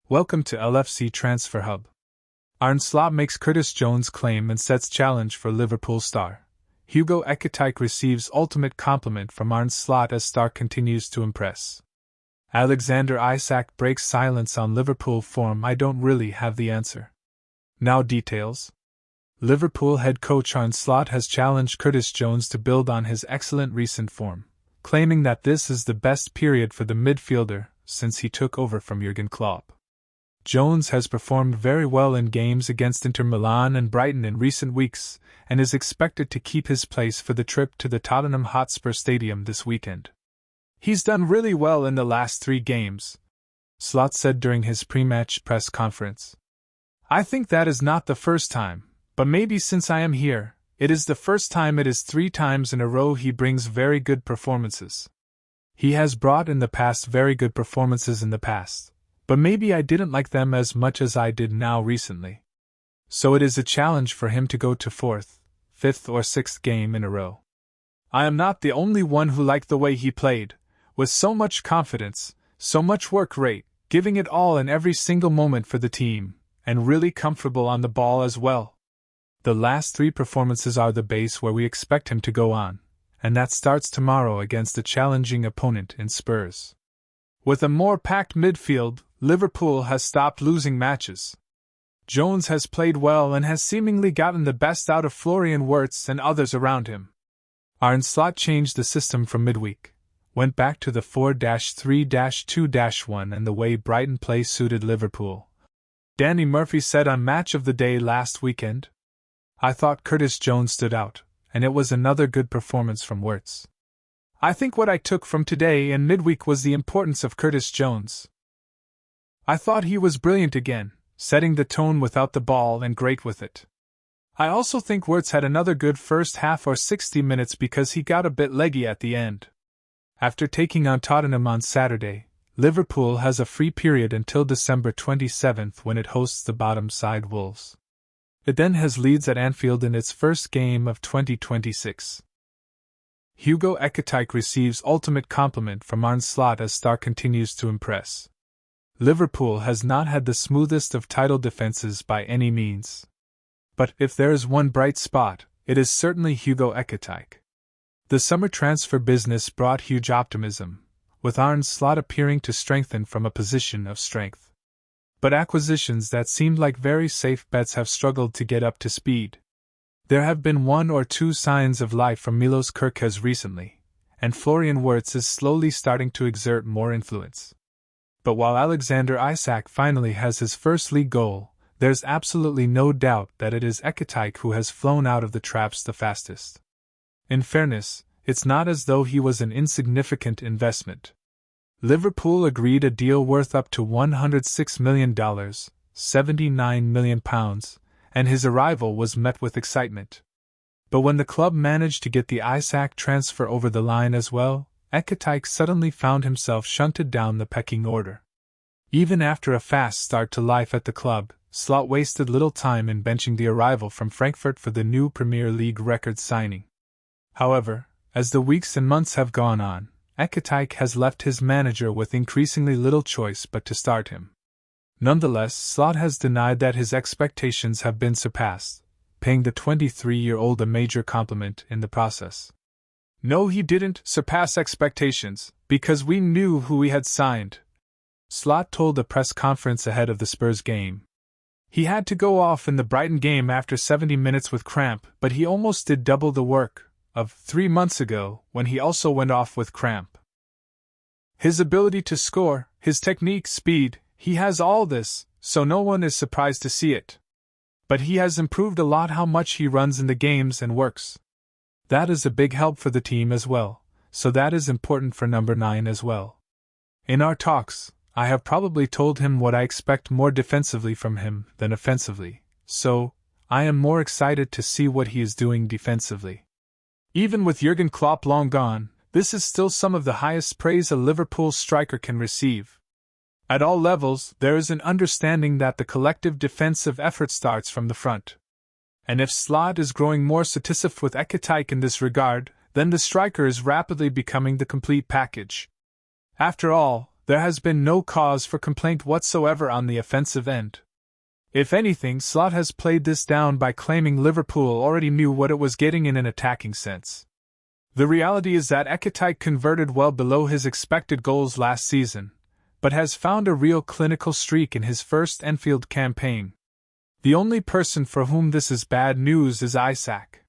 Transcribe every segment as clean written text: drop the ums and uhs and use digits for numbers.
Welcome to LFC Transfer Hub. Arne Slot makes Curtis Jones' claim and sets challenge for Liverpool star. Hugo Ekitike receives ultimate compliment from Arne Slot as star continues to impress. Alexander Isak breaks silence on Liverpool form. I don't really have the answer. Now details. Liverpool head coach Arne Slot has challenged Curtis Jones to build on his excellent recent form, claiming that this is the best period for the midfielder since he took over from Jurgen Klopp. Jones has performed very well in games against Inter Milan and Brighton in recent weeks, and is expected to keep his place for the trip to the Tottenham Hotspur Stadium this weekend. He's done really well in the last 3 games, Slot said during his pre-match press conference. I think that is not the first time, but maybe since I am here, it is the first time. It is 3 times in a row he brings very good performances. He has brought in the past very good performances in the past, but maybe I didn't like them as much as I did now recently. So it is a challenge for him to go to 4th, 5th or 6th game in a row. I am not the only one who liked the way he played, with so much confidence, so much work rate, giving it all in every single moment for the team, and really comfortable on the ball as well. The last 3 performances are the base where we expect him to go on, and that starts tomorrow against a challenging opponent in Spurs. With a more packed midfield, Liverpool has stopped losing matches. Jones has played well and has seemingly gotten the best out of Florian Wirtz and others around him. Arne Slot changed the system from midweek, went back to the 4-3-2-1 and the way Brighton play suited Liverpool. Danny Murphy said on Match of the Day last weekend, I thought Curtis Jones stood out, and it was another good performance from Wirtz. I think what I took from today and midweek was the importance of Curtis Jones. I thought he was brilliant again, setting the tone without the ball and great with it. I also think Wirtz had another good first half or 60 minutes because he got a bit leggy at the end. After taking on Tottenham on Saturday, Liverpool has a free period until December 27th when it hosts the bottom side Wolves. It then has Leeds at Anfield in its first game of 2026. Hugo Ekitike receives ultimate compliment from Arne Slot as star continues to impress. Liverpool has not had the smoothest of title defenses by any means. But if there is one bright spot, it is certainly Hugo Ekitike. The summer transfer business brought huge optimism, with Arne Slot appearing to strengthen from a position of strength. But acquisitions that seemed like very safe bets have struggled to get up to speed. There have been 1 or 2 signs of life from Milos Kerkez recently, and Florian Wirtz is slowly starting to exert more influence. But while Alexander Isak finally has his first league goal, there's absolutely no doubt that it is Ekitike who has flown out of the traps the fastest. In fairness, it's not as though he was an insignificant investment. Liverpool agreed a deal worth up to $106 million, £79 million, and his arrival was met with excitement. But when the club managed to get the Isak transfer over the line as well, Ekitike suddenly found himself shunted down the pecking order. Even after a fast start to life at the club, Slot wasted little time in benching the arrival from Frankfurt for the new Premier League record signing. However, as the weeks and months have gone on, Ekitike has left his manager with increasingly little choice but to start him. Nonetheless, Slot has denied that his expectations have been surpassed, paying the 23-year-old a major compliment in the process. No, he didn't surpass expectations, because we knew who we had signed, Slot told a press conference ahead of the Spurs game. He had to go off in the Brighton game after 70 minutes with cramp, but he almost did double the work of 3 months ago when he also went off with cramp. His ability to score, his technique, speed, he has all this, so no one is surprised to see it. But he has improved a lot how much he runs in the games and works. That is a big help for the team as well, so that is important for number 9 as well. In our talks, I have probably told him what I expect more defensively from him than offensively, so I am more excited to see what he is doing defensively. Even with Jurgen Klopp long gone, this is still some of the highest praise a Liverpool striker can receive. At all levels, there is an understanding that the collective defensive effort starts from the front. And if Slot is growing more satisfied with Ekitike in this regard, then the striker is rapidly becoming the complete package. After all, There has been no cause for complaint whatsoever on the offensive end. If anything, Slot has played this down by claiming Liverpool already knew what it was getting in an attacking sense. The reality is that Ekitike converted well below his expected goals last season, but has found a real clinical streak in his first Anfield campaign. The only person for whom this is bad news is Isak.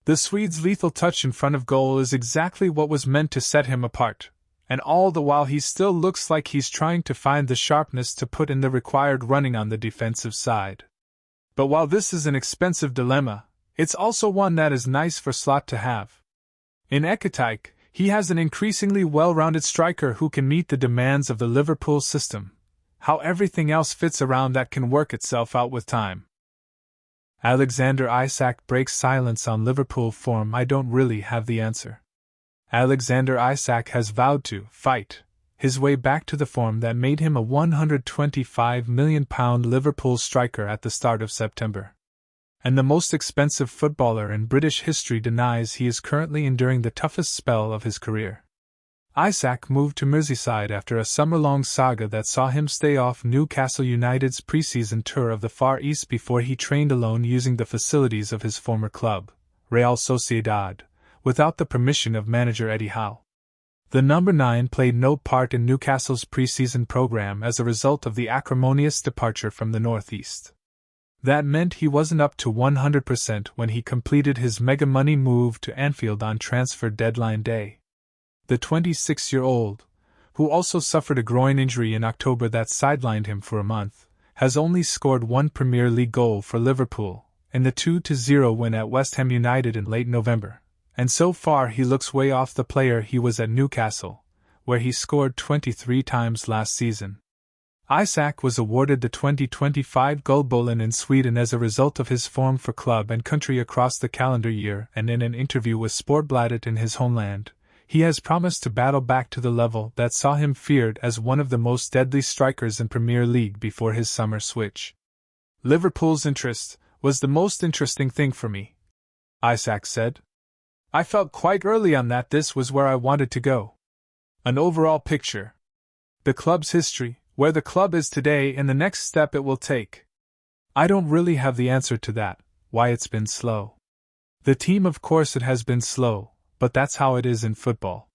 The Swede's lethal touch in front of goal is exactly what was meant to set him apart, and all the while he still looks like he's trying to find the sharpness to put in the required running on the defensive side. But while this is an expensive dilemma, it's also one that is nice for Slot to have. In Ekitike, he has an increasingly well-rounded striker who can meet the demands of the Liverpool system. How everything else fits around that can work itself out with time. Alexander Isak breaks silence on Liverpool form. I don't really have the answer. Alexander Isak has vowed to fight his way back to the form that made him a £125 million Liverpool striker at the start of September. And the most expensive footballer in British history denies he is currently enduring the toughest spell of his career. Isak moved to Merseyside after a summer-long saga that saw him stay off Newcastle United's pre-season tour of the Far East before he trained alone using the facilities of his former club, Real Sociedad, without the permission of manager Eddie Howe. The number 9 played no part in Newcastle's pre-season program as a result of the acrimonious departure from the Northeast. That meant he wasn't up to 100% when he completed his mega-money move to Anfield on transfer deadline day. The 26-year-old, who also suffered a groin injury in October that sidelined him for a month, has only scored one Premier League goal for Liverpool, in the 2-0 win at West Ham United in late November, and so far he looks way off the player he was at Newcastle, where he scored 23 times last season. Isak was awarded the 2025 Guldbollen in Sweden as a result of his form for club and country across the calendar year, and in an interview with Sportbladet in his homeland, he has promised to battle back to the level that saw him feared as one of the most deadly strikers in Premier League before his summer switch. Liverpool's interest was the most interesting thing for me, Isak said. I felt quite early on that this was where I wanted to go. An overall picture. The club's history, where the club is today and the next step it will take. I don't really have the answer to that, why it's been slow. The team, of course it has been slow, but that's how it is in football.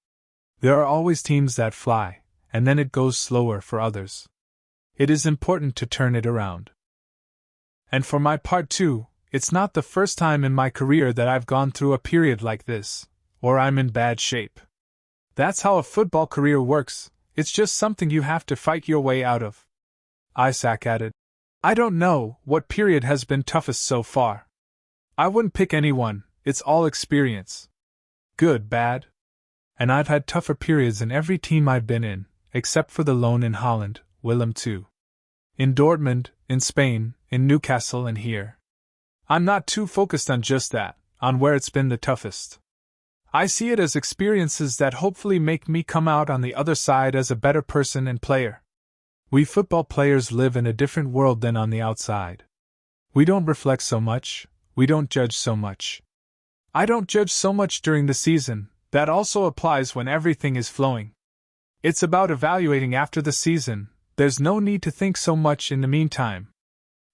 There are always teams that fly, and then it goes slower for others. It is important to turn it around. And for my part too, it's not the first time in my career that I've gone through a period like this, or I'm in bad shape. That's how a football career works. It's just something you have to fight your way out of. Isak added, I don't know what period has been toughest so far. I wouldn't pick anyone, it's all experience. Good, bad. And I've had tougher periods in every team I've been in, except for the loan in Holland, Willem II. In Dortmund, in Spain, in Newcastle and here. I'm not too focused on just that, on where it's been the toughest. I see it as experiences that hopefully make me come out on the other side as a better person and player. We football players live in a different world than on the outside. We don't reflect so much, we don't judge so much. I don't judge so much during the season, that also applies when everything is flowing. It's about evaluating after the season, there's no need to think so much in the meantime.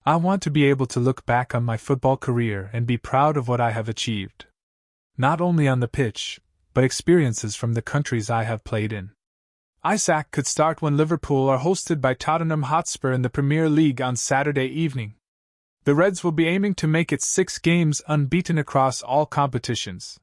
I want to be able to look back on my football career and be proud of what I have achieved. Not only on the pitch, but experiences from the countries I have played in. Isak could start when Liverpool are hosted by Tottenham Hotspur in the Premier League on Saturday evening. The Reds will be aiming to make it 6 games unbeaten across all competitions.